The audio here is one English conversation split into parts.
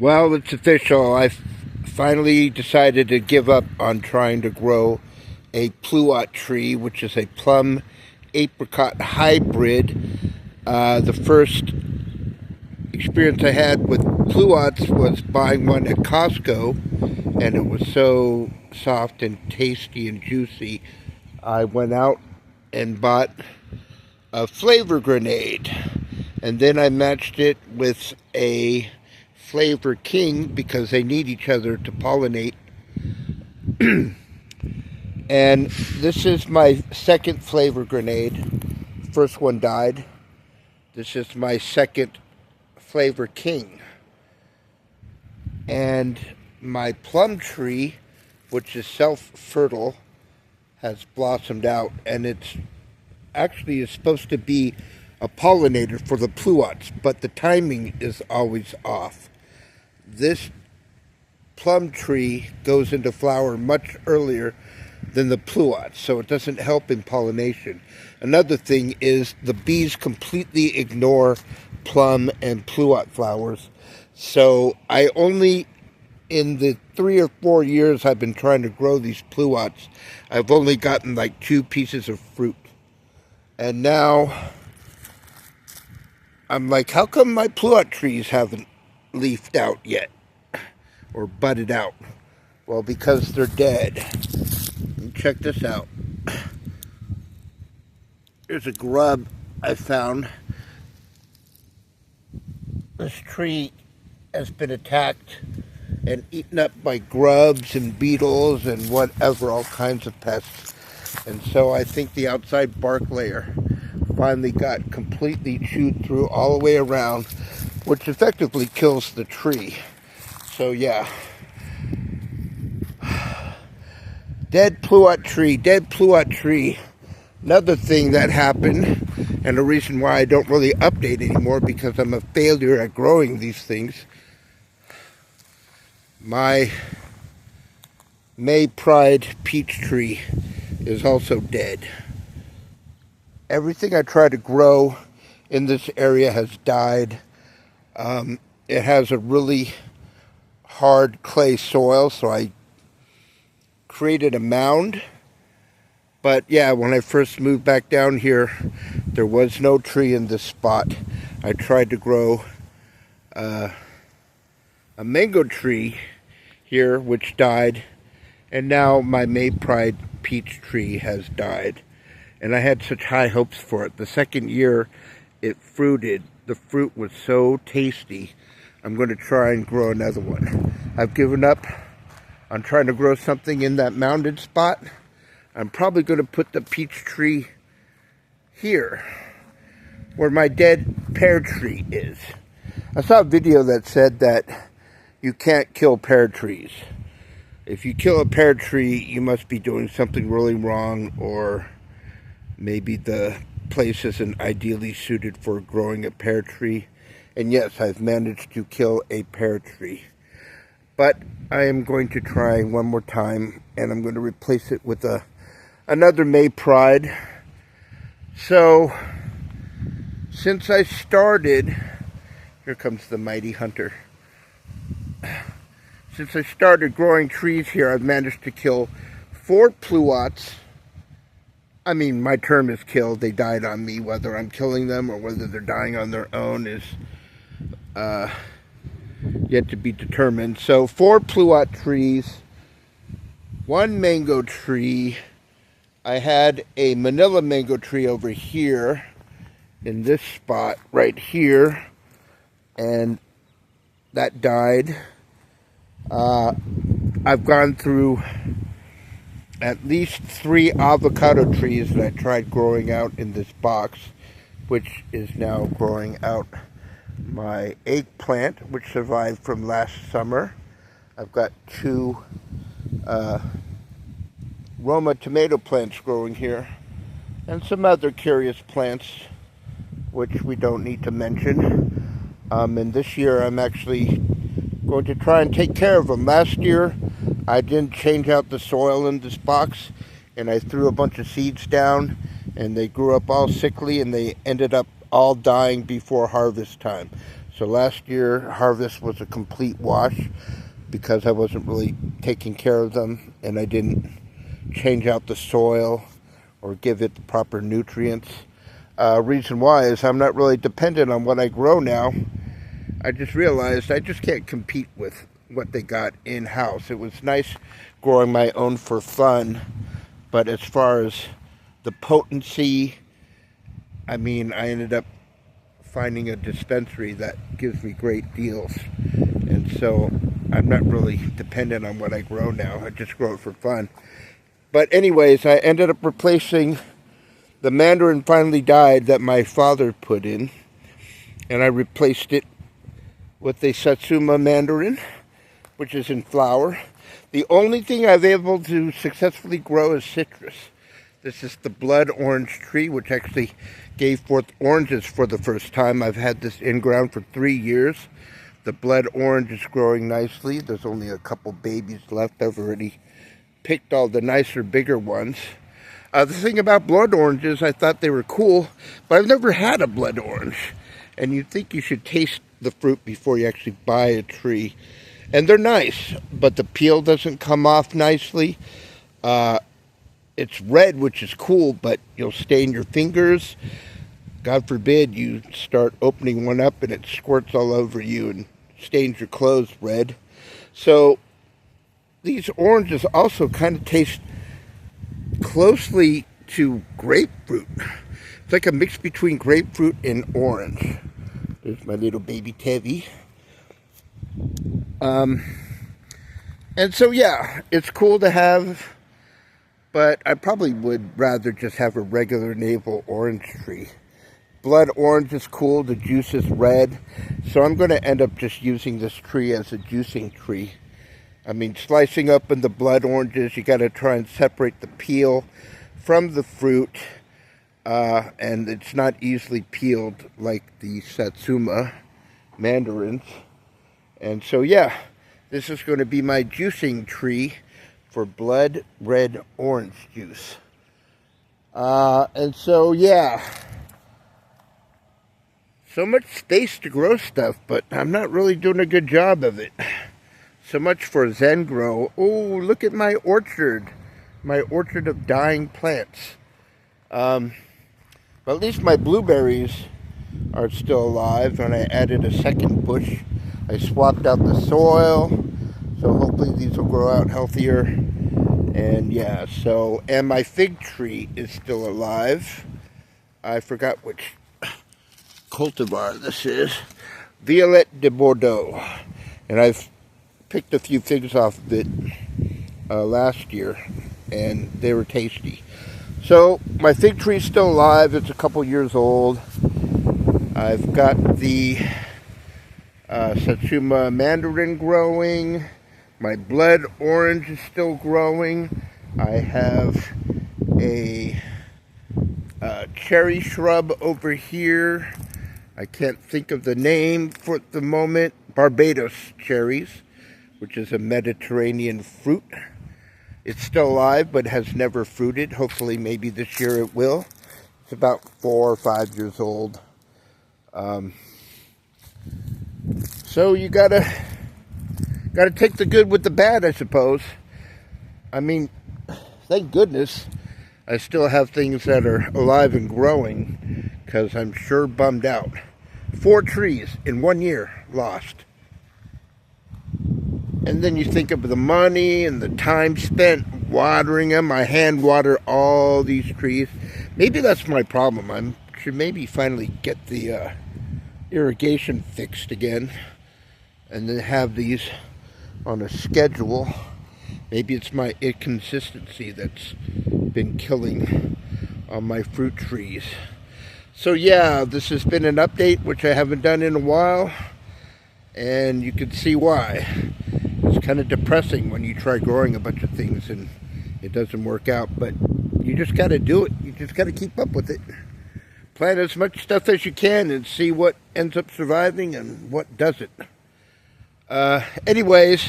Well, it's official. I finally decided to give up on trying to grow a pluot tree, which is a plum apricot hybrid. The first experience I had with pluots was buying one at Costco, and it was so soft and tasty and juicy. I went out and bought a flavor grenade, and then I matched it with a flavor king because they need each other to pollinate. And this is my second flavor grenade. First one died. This is my second flavor king. And my plum tree, which is self-fertile, has blossomed out, and it's actually is supposed to be a pollinator for the pluots, but the timing is always off. This plum tree goes into flower much earlier than the pluots, so it doesn't help in pollination. Another thing is the bees completely ignore plum and pluot flowers, so I only, in the 3 or 4 years I've been trying to grow these pluots, I've only gotten like 2 pieces of fruit. And now I'm like, how come my pluot trees haven't leafed out yet or budded out? Well, because they're dead. And check this out. There's a grub I found. This tree has been attacked and eaten up by grubs and beetles and whatever, all kinds of pests. And so I think the outside bark layer finally got completely chewed through all the way around, which effectively kills the tree. So yeah. Dead pluot tree, dead pluot tree. Another thing that happened, and the reason why I don't really update anymore, because I'm a failure at growing these things. My May Pride peach tree is also dead. Everything I try to grow in this area has died. It has a really hard clay soil, so I created a mound. But yeah, when I first moved back down here, there was no tree in this spot. I tried to grow a mango tree here, which died, and now my May Pride peach tree has died. And I had such high hopes for it. The second year it fruited, the fruit was so tasty. I'm going to try and grow another one. I've given up on trying to grow something in that mounded spot. I'm probably going to put the peach tree here, where my dead pear tree is. I saw a video that said that you can't kill pear trees. If you kill a pear tree, you must be doing something really wrong, or maybe the place isn't ideally suited for growing a pear tree. And yes, I've managed to kill a pear tree. But I am going to try one more time, and I'm going to replace it with another May Pride. So, since I started, here comes the mighty hunter. Since I started growing trees here, I've managed to kill 4 pluots. I mean, my term is killed. They died on me. Whether I'm killing them or whether they're dying on their own is yet to be determined. So 4 pluot trees, 1 mango tree. I had a manila mango tree over here in this spot right here, and that died. I've gone through at least 3 avocado trees that I tried growing out in this box, which is now growing out my eggplant, which survived from last summer. I've got 2 Roma tomato plants growing here, and some other curious plants, which we don't need to mention. And this year I'm actually going to try and take care of them. Last year I didn't change out the soil in this box, and I threw a bunch of seeds down, and they grew up all sickly, and they ended up all dying before harvest time. So last year harvest was a complete wash because I wasn't really taking care of them and I didn't change out the soil or give it the proper nutrients. Reason why is I'm not really dependent on what I grow now. I just realized I just can't compete with what they got in-house. It was nice growing my own for fun, but as far as the potency, I mean, I ended up finding a dispensary that gives me great deals. And so I'm not really dependent on what I grow now. I just grow it for fun. But anyways, I ended up replacing the mandarin finally died that my father put in, and I replaced it with a Satsuma Mandarin, which is in flower. The only thing I've been able to successfully grow is citrus. This is the blood orange tree, which actually gave forth oranges for the first time. I've had this in ground for 3 years. The blood orange is growing nicely. There's only a couple babies left. I've already picked all the nicer, bigger ones. The thing about blood oranges, I thought they were cool, but I've never had a blood orange. And you'd think you should taste the fruit before you actually buy a tree. And they're nice, but the peel doesn't come off nicely. It's red, which is cool, but you'll stain your fingers. God forbid you start opening one up and it squirts all over you and stains your clothes red. So these oranges also kind of taste closely to grapefruit. It's like a mix between grapefruit and orange. There's my little baby Tevi. And so yeah, it's cool to have, but I probably would rather just have a regular navel orange tree. Blood orange is cool, the juice is red, so I'm going to end up just using this tree as a juicing tree. I mean, slicing open the blood oranges, you got to try and separate the peel from the fruit, and it's not easily peeled like the Satsuma mandarins. And so yeah, this is going to be my juicing tree for blood red orange juice. And so yeah, so much space to grow stuff, but I'm not really doing a good job of it. So much for Zen Grow. Oh, look at my orchard of dying plants. But at least my blueberries are still alive, and I added a second bush. I swapped out the soil, so hopefully these will grow out healthier. And yeah, so, and my fig tree is still alive. I forgot which cultivar this is. Violette de Bordeaux. And I've picked a few figs off of it last year, and they were tasty. So my fig tree is still alive. It's a couple years old. I've got the Satsuma Mandarin growing. My blood orange is still growing. I have a cherry shrub over here. I can't think of the name for the moment. Barbados cherries, which is a Mediterranean fruit. It's still alive, but has never fruited. Hopefully, maybe this year it will. It's about 4 or 5 years old. So you gotta take the good with the bad, I suppose. I mean, thank goodness I still have things that are alive and growing, because I'm sure bummed out. 4 trees in 1 year lost. And then you think of the money and the time spent watering them. I hand water all these trees. Maybe that's my problem. I should maybe finally get the irrigation fixed again, and then have these on a schedule. Maybe it's my inconsistency that's been killing my fruit trees. So yeah, this has been an update, which I haven't done in a while, and you can see why. It's kind of depressing when you try growing a bunch of things and it doesn't work out, but you just got to do it. You just got to keep up with it. Plant as much stuff as you can and see what ends up surviving and what doesn't. Anyways,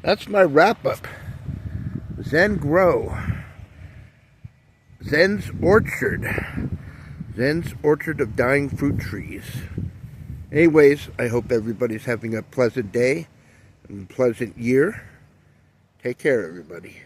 that's my wrap-up. Zen Grow. Zen's Orchard. Zen's Orchard of Dying Fruit Trees. Anyways, I hope everybody's having a pleasant day and pleasant year. Take care, everybody.